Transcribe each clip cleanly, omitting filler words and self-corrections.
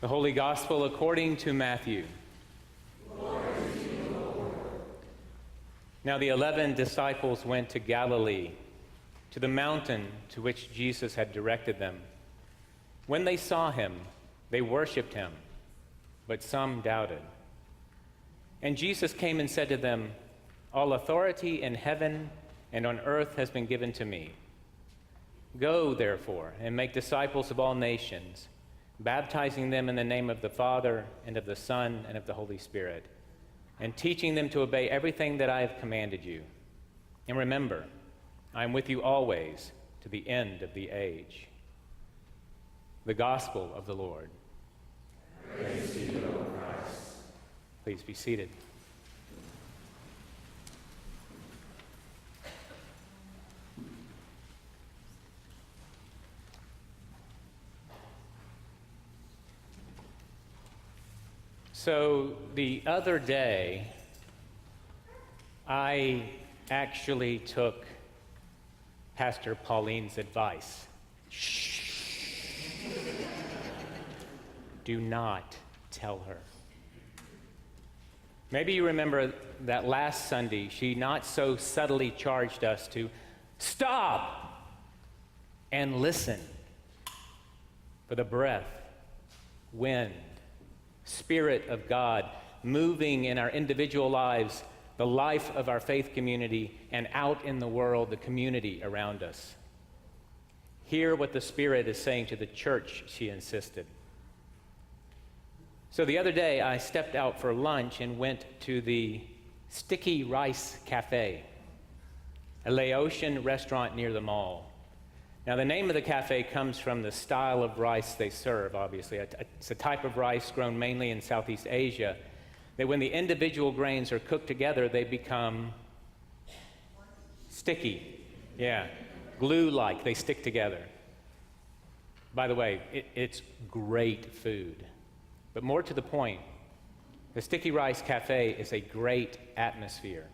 The Holy Gospel according to Matthew. Glory to you, Lord. Now the 11 disciples went to Galilee, to the mountain to which Jesus had directed them. When they saw him, they worshipped him, but some doubted. And Jesus came and said to them, "All authority in heaven and on earth has been given to me. Go, therefore, and make disciples of all nations, baptizing them in the name of the Father, and of the Son, and of the Holy Spirit, and teaching them to obey everything that I have commanded you. And remember, I am with you always to the end of the age." The Gospel of the Lord. Praise to you, O Christ. Please be seated. So the other day, I actually took Pastor Pauline's advice. Shh. Do not tell her. Maybe you remember that last Sunday, she not so subtly charged us to stop and listen for the breath, wind, Spirit of God moving in our individual lives, the life of our faith community, and out in the world, the community around us. Hear what the Spirit is saying to the church, she insisted. So the other day, I stepped out for lunch and went to the Sticky Rice Cafe, a Laotian restaurant near the mall. Now, the name of the cafe comes from the style of rice they serve, obviously. It's a type of rice grown mainly in Southeast Asia, that when the individual grains are cooked together, they become sticky. Yeah, glue-like, they stick together. By the way, it's great food. But more to the point, the Sticky Rice Cafe is a great atmosphere.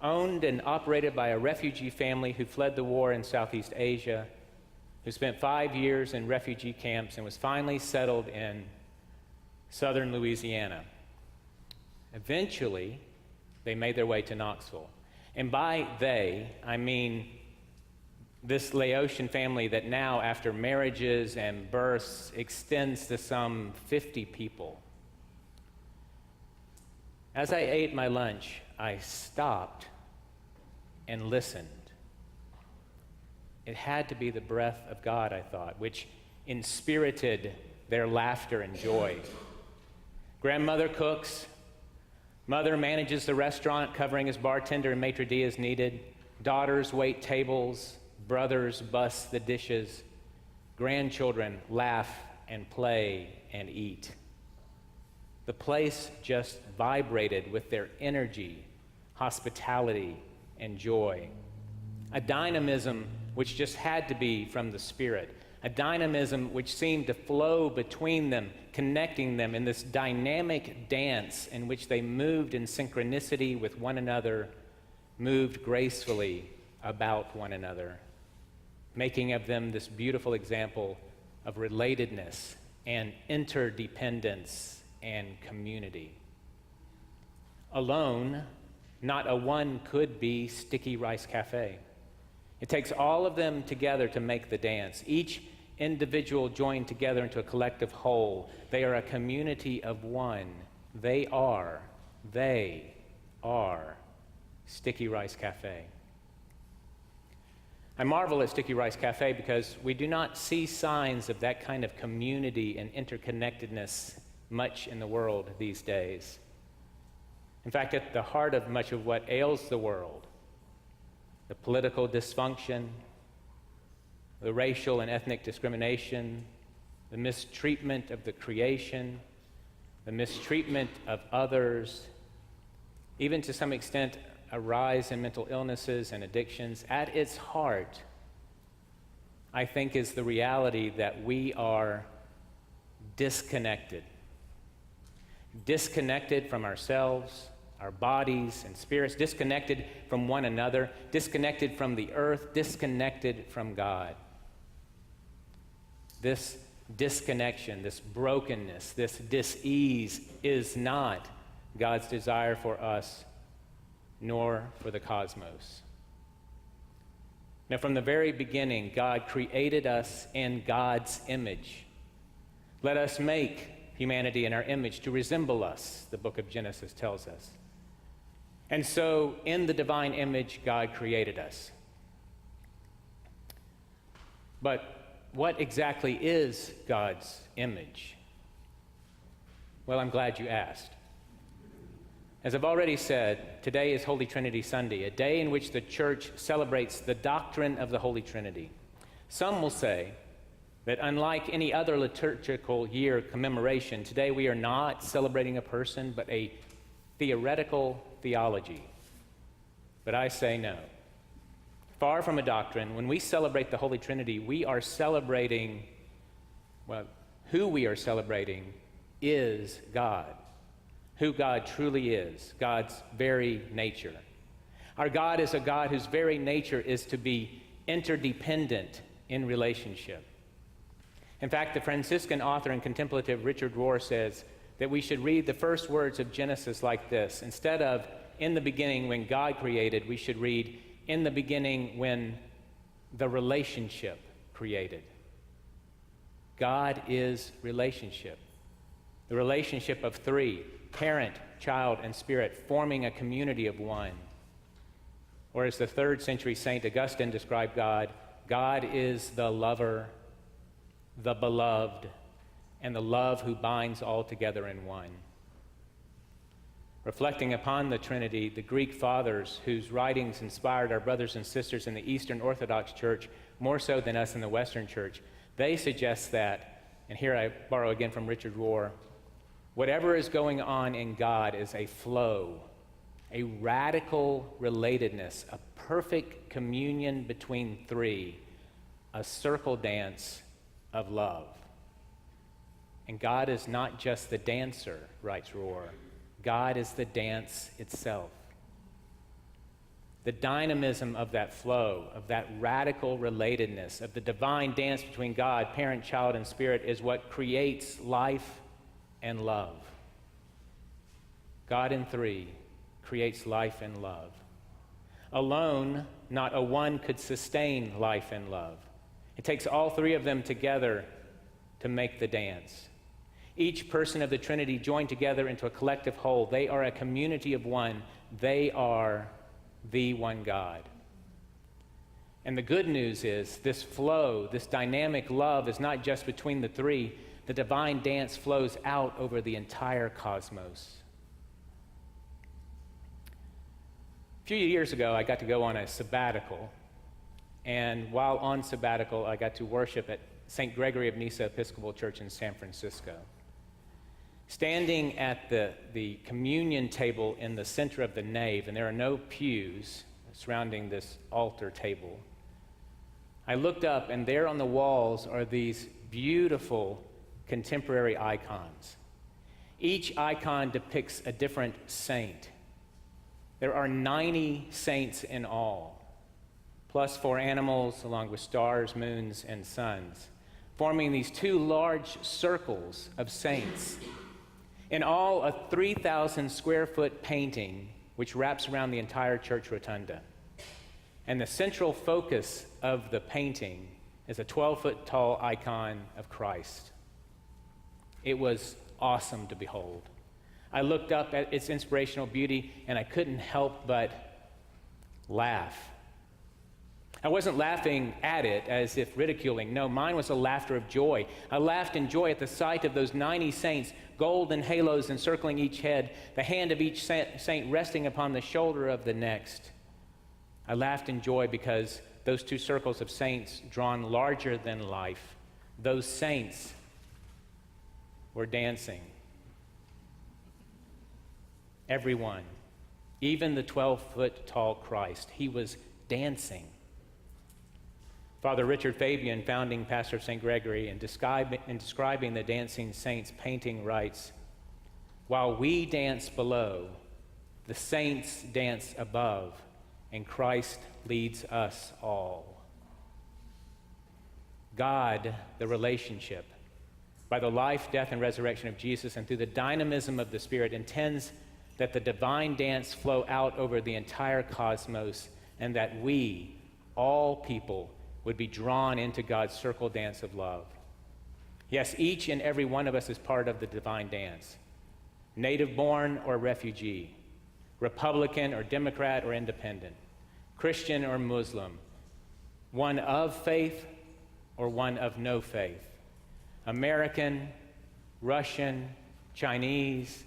Owned and operated by a refugee family who fled the war in Southeast Asia, who spent 5 years in refugee camps and was finally settled in southern Louisiana. Eventually, they made their way to Knoxville. And by they, I mean this Laotian family that now, after marriages and births, extends to some 50 people. As I ate my lunch, I stopped and listened. It had to be the breath of God, I thought, which inspirited their laughter and joy. Grandmother cooks. Mother manages the restaurant, covering as bartender and maitre d' as needed. Daughters wait tables. Brothers bus the dishes. Grandchildren laugh and play and eat. The place just vibrated with their energy, hospitality, and joy. A dynamism which just had to be from the Spirit. A dynamism which seemed to flow between them, connecting them in this dynamic dance in which they moved in synchronicity with one another, moved gracefully about one another, making of them this beautiful example of relatedness and interdependence and community. Alone, not a one could be Sticky Rice Cafe. It takes all of them together to make the dance. Each individual joined together into a collective whole. They are a community of one. They are Sticky Rice Cafe. I marvel at Sticky Rice Cafe because we do not see signs of that kind of community and interconnectedness much in the world these days. In fact, at the heart of much of what ails the world, the political dysfunction, the racial and ethnic discrimination, the mistreatment of the creation, the mistreatment of others, even to some extent a rise in mental illnesses and addictions, at its heart, I think, is the reality that we are disconnected. Disconnected from ourselves, our bodies and spirits, disconnected from one another, disconnected from the earth, disconnected from God. This disconnection, this brokenness, this dis-ease is not God's desire for us, nor for the cosmos. Now, from the very beginning, God created us in God's image. Let us make humanity in our image to resemble us, the book of Genesis tells us. And so, in the divine image, God created us. But what exactly is God's image? Well, I'm glad you asked. As I've already said, today is Holy Trinity Sunday, a day in which the church celebrates the doctrine of the Holy Trinity. Some will say that unlike any other liturgical year commemoration, today we are not celebrating a person, but a theoretical theology. But I say no. Far from a doctrine, when we celebrate the Holy Trinity, we are celebrating, well, who we are celebrating is God. Who God truly is, God's very nature. Our God is a God whose very nature is to be interdependent in relationship. In fact, the Franciscan author and contemplative Richard Rohr says that we should read the first words of Genesis like this. Instead of, in the beginning when God created, we should read, in the beginning when the relationship created. God is relationship. The relationship of three, parent, child, and spirit, forming a community of one. Or as the 3rd century Saint Augustine described God, God is the lover, the beloved, and the love who binds all together in one. Reflecting upon the Trinity, the Greek fathers whose writings inspired our brothers and sisters in the Eastern Orthodox Church more so than us in the Western Church, they suggest that, and here I borrow again from Richard Rohr, whatever is going on in God is a flow, a radical relatedness, a perfect communion between three, a circle dance of love. And God is not just the dancer, writes Rohr. God is the dance itself. The dynamism of that flow, of that radical relatedness, of the divine dance between God, parent, child, and spirit is what creates life and love. God in three creates life and love. Alone, not a one could sustain life and love. It takes all three of them together to make the dance. Each person of the Trinity joined together into a collective whole. They are a community of one. They are the one God. And the good news is this flow, this dynamic love is not just between the three. The divine dance flows out over the entire cosmos. A few years ago, I got to go on a sabbatical. And while on sabbatical, I got to worship at St. Gregory of Nyssa Episcopal Church in San Francisco. Standing at the communion table in the center of the nave, and there are no pews surrounding this altar table, I looked up, and there on the walls are these beautiful contemporary icons. Each icon depicts a different saint. There are 90 saints in all, plus 4 animals along with stars, moons, and suns, forming these 2 large circles of saints. In all, a 3,000 square foot painting which wraps around the entire church rotunda. And the central focus of the painting is a 12-foot tall icon of Christ. It was awesome to behold. I looked up at its inspirational beauty, and I couldn't help but laugh. I wasn't laughing at it as if ridiculing. No, mine was a laughter of joy. I laughed in joy at the sight of those 90 saints, golden halos encircling each head, the hand of each saint resting upon the shoulder of the next. I laughed in joy because those 2 circles of saints drawn larger than life, those saints were dancing. Everyone, even the 12-foot tall Christ, he was dancing. Father Richard Fabian, founding pastor of St. Gregory, in describing the dancing saints painting, writes, "While we dance below, the saints dance above, and Christ leads us all." God, the relationship, by the life, death, and resurrection of Jesus, and through the dynamism of the Spirit, intends that the divine dance flow out over the entire cosmos, and that we, all people, would be drawn into God's circle dance of love. Yes, each and every one of us is part of the divine dance. Native born or refugee, Republican or Democrat or independent, Christian or Muslim, one of faith or one of no faith, American, Russian, Chinese.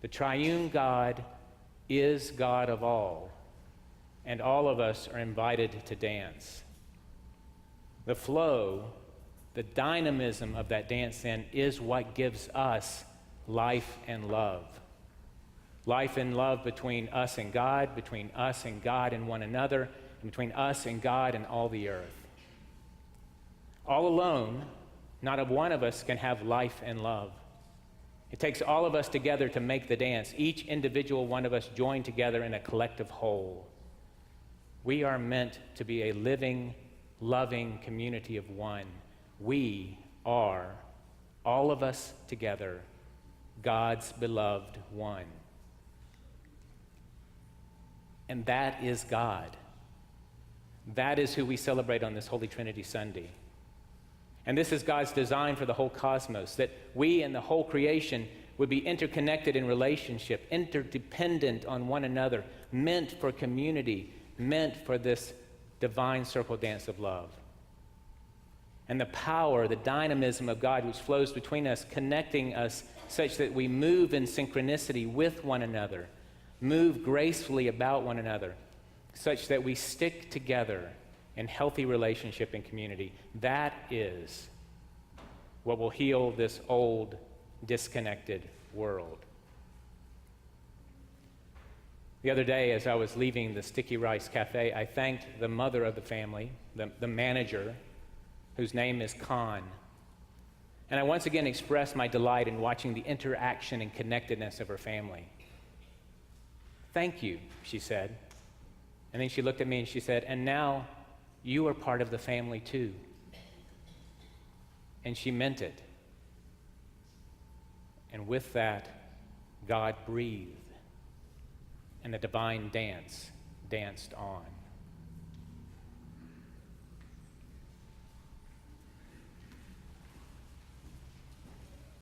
The triune God is God of all, and all of us are invited to dance. The flow, the dynamism of that dance then is what gives us life and love. Life and love between us and God, between us and God and one another, and between us and God and all the earth. All alone, not a one of us can have life and love. It takes all of us together to make the dance, each individual one of us joined together in a collective whole. We are meant to be a living, loving community of one. We are, all of us together, God's beloved one. And that is God. That is who we celebrate on this Holy Trinity Sunday. And this is God's design for the whole cosmos, that we and the whole creation would be interconnected in relationship, interdependent on one another, meant for community, meant for this divine circle dance of love. And the power, the dynamism of God which flows between us, connecting us such that we move in synchronicity with one another, move gracefully about one another, such that we stick together in healthy relationship and community. That is what will heal this old, disconnected world. The other day, as I was leaving the Sticky Rice Cafe, I thanked the mother of the family, the manager, whose name is Khan. And I once again expressed my delight in watching the interaction and connectedness of her family. "Thank you," she said. And then she looked at me and she said, "And now you are part of the family too." And she meant it. And with that, God breathed, and the divine dance danced on.